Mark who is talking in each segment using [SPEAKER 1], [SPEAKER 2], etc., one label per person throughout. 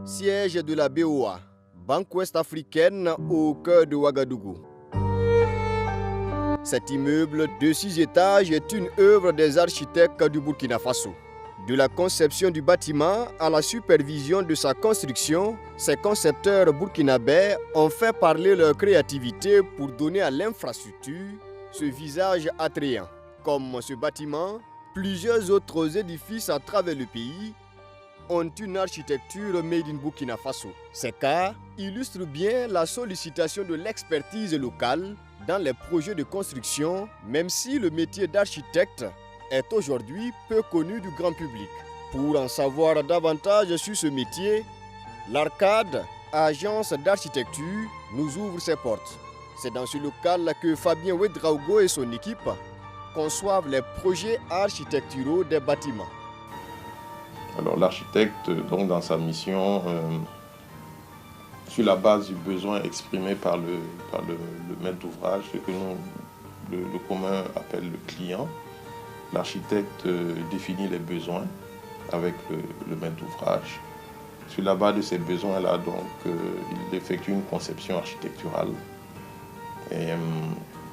[SPEAKER 1] Siège de la BOA, Banque Ouest-Africaine au cœur de Ouagadougou. Cet immeuble de 6 étages est une œuvre des architectes du Burkina Faso. De la conception du bâtiment à la supervision de sa construction, ces concepteurs burkinabés ont fait parler leur créativité pour donner à l'infrastructure ce visage attrayant. Comme ce bâtiment, plusieurs autres édifices à travers le pays ont une architecture made in Burkina Faso. Ces cas illustrent bien la sollicitation de l'expertise locale dans les projets de construction, même si le métier d'architecte est aujourd'hui peu connu du grand public. Pour en savoir davantage sur ce métier, l'Arcade, agence d'architecture, nous ouvre ses portes. C'est dans ce local que Fabien Ouedraogo et son équipe conçoivent les projets architecturaux des bâtiments.
[SPEAKER 2] Alors l'architecte, donc dans sa mission, sur la base du besoin exprimé par le maître d'ouvrage, ce que le commun appelle le client, l'architecte définit les besoins avec le maître d'ouvrage. Sur la base de ces besoins-là, donc, il effectue une conception architecturale et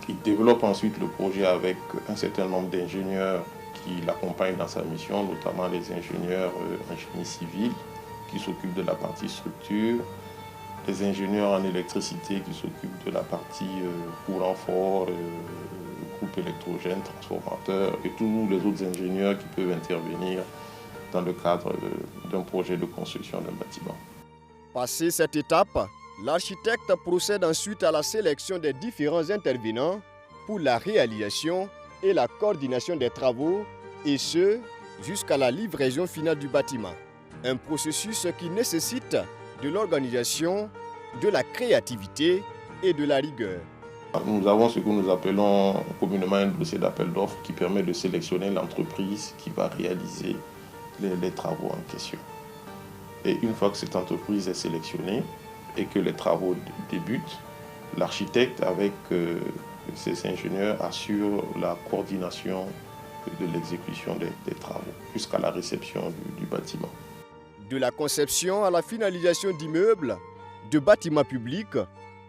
[SPEAKER 2] il développe ensuite le projet avec un certain nombre d'ingénieurs qui l'accompagnent dans sa mission, notamment les ingénieurs en génie civil qui s'occupent de la partie structure, les ingénieurs en électricité qui s'occupent de la partie courant fort, groupe électrogène, transformateur et tous les autres ingénieurs qui peuvent intervenir dans le cadre d'un projet de construction d'un bâtiment.
[SPEAKER 1] Passé cette étape, l'architecte procède ensuite à la sélection des différents intervenants pour la réalisation et la coordination des travaux, et ce, jusqu'à la livraison finale du bâtiment. Un processus qui nécessite de l'organisation, de la créativité et de la rigueur.
[SPEAKER 2] Nous avons ce que nous appelons communément un dossier d'appel d'offres qui permet de sélectionner l'entreprise qui va réaliser les travaux en question. Et une fois que cette entreprise est sélectionnée et que les travaux débutent, l'architecte avec ses ingénieurs assure la coordination de l'exécution des travaux jusqu'à la réception du bâtiment.
[SPEAKER 1] De la conception à la finalisation d'immeubles, de bâtiments publics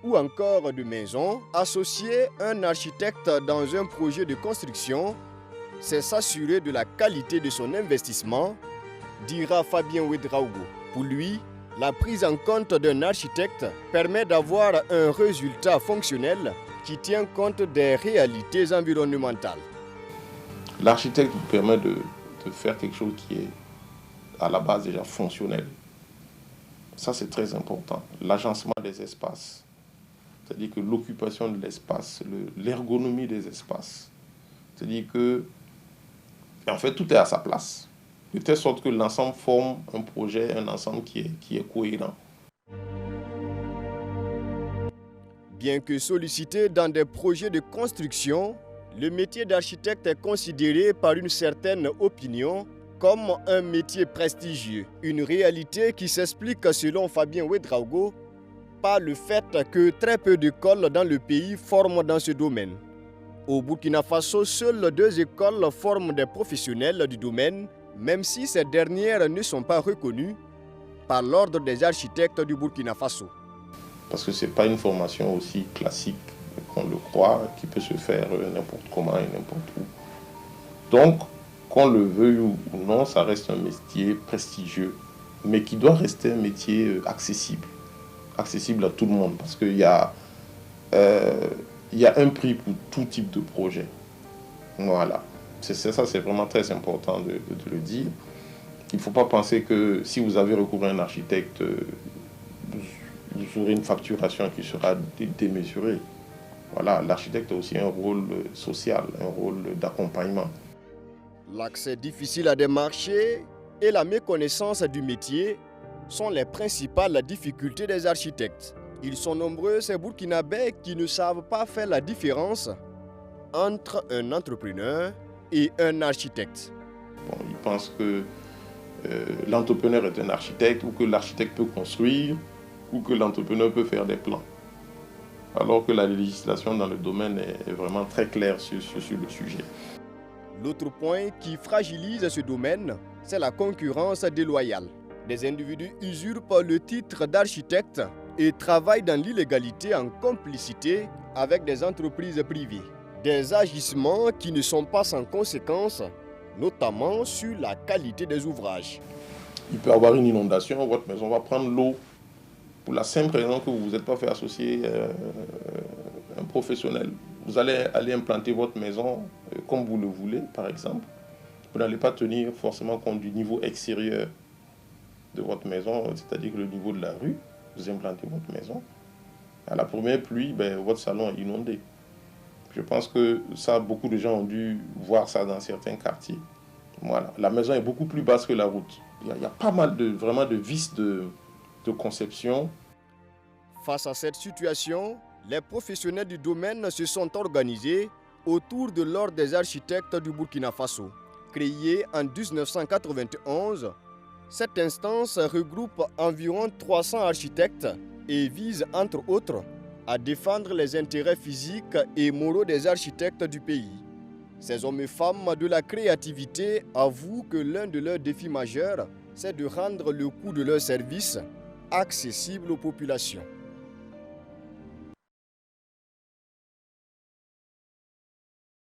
[SPEAKER 1] ou encore de maisons, associer un architecte dans un projet de construction, c'est s'assurer de la qualité de son investissement, dira Fabien Ouedraogo. Pour lui, la prise en compte d'un architecte permet d'avoir un résultat fonctionnel qui tient compte des réalités environnementales.
[SPEAKER 2] L'architecte vous permet de faire quelque chose qui est à la base déjà fonctionnel. Ça, c'est très important. L'agencement des espaces, c'est-à-dire que l'occupation de l'espace, l'ergonomie des espaces. C'est-à-dire que, en fait, tout est à sa place. De telle sorte que l'ensemble forme un projet, un ensemble qui est cohérent.
[SPEAKER 1] Bien que sollicité dans des projets de construction, le métier d'architecte est considéré par une certaine opinion comme un métier prestigieux. Une réalité qui s'explique, selon Fabien Ouedraogo, par le fait que très peu d'écoles dans le pays forment dans ce domaine. Au Burkina Faso, seules 2 écoles forment des professionnels du domaine, même si ces dernières ne sont pas reconnues par l'ordre des architectes du Burkina Faso.
[SPEAKER 2] Parce que ce n'est pas une formation aussi classique qu'on le croit, qui peut se faire n'importe comment et n'importe où. Donc, qu'on le veuille ou non, ça reste un métier prestigieux, mais qui doit rester un métier accessible à tout le monde, parce qu'il y a un prix pour tout type de projet. Voilà. Ça, c'est vraiment très important de le dire. Il ne faut pas penser que si vous avez recours à un architecte, vous aurez une facturation qui sera démesurée. Voilà, l'architecte a aussi un rôle social, un rôle d'accompagnement.
[SPEAKER 1] L'accès difficile à des marchés et la méconnaissance du métier sont les principales difficultés des architectes. Ils sont nombreux, ces Burkinabés, qui ne savent pas faire la différence entre un entrepreneur et un architecte.
[SPEAKER 2] Bon, ils pensent que l'entrepreneur est un architecte, ou que l'architecte peut construire, ou que l'entrepreneur peut faire des plans. Alors que la législation dans le domaine est vraiment très claire sur le sujet.
[SPEAKER 1] L'autre point qui fragilise ce domaine, c'est la concurrence déloyale. Des individus usurpent le titre d'architecte et travaillent dans l'illégalité en complicité avec des entreprises privées. Des agissements qui ne sont pas sans conséquences, notamment sur la qualité des ouvrages.
[SPEAKER 2] Il peut y avoir une inondation, votre maison va prendre l'eau pour la simple raison que vous ne vous êtes pas fait associer un professionnel. Vous allez aller implanter votre maison comme vous le voulez, par exemple. Vous n'allez pas tenir forcément compte du niveau extérieur de votre maison, c'est-à-dire le niveau de la rue. Vous implantez votre maison. À la première pluie, votre salon est inondé. Je pense que ça, beaucoup de gens ont dû voir ça dans certains quartiers. Voilà. La maison est beaucoup plus basse que la route. Il y a pas mal de vices de conception.
[SPEAKER 1] Face à cette situation, les professionnels du domaine se sont organisés autour de l'Ordre des architectes du Burkina Faso. Créée en 1991, cette instance regroupe environ 300 architectes et vise, entre autres, à défendre les intérêts physiques et moraux des architectes du pays. Ces hommes et femmes de la créativité avouent que l'un de leurs défis majeurs, c'est de rendre le coût de leurs services accessible aux populations.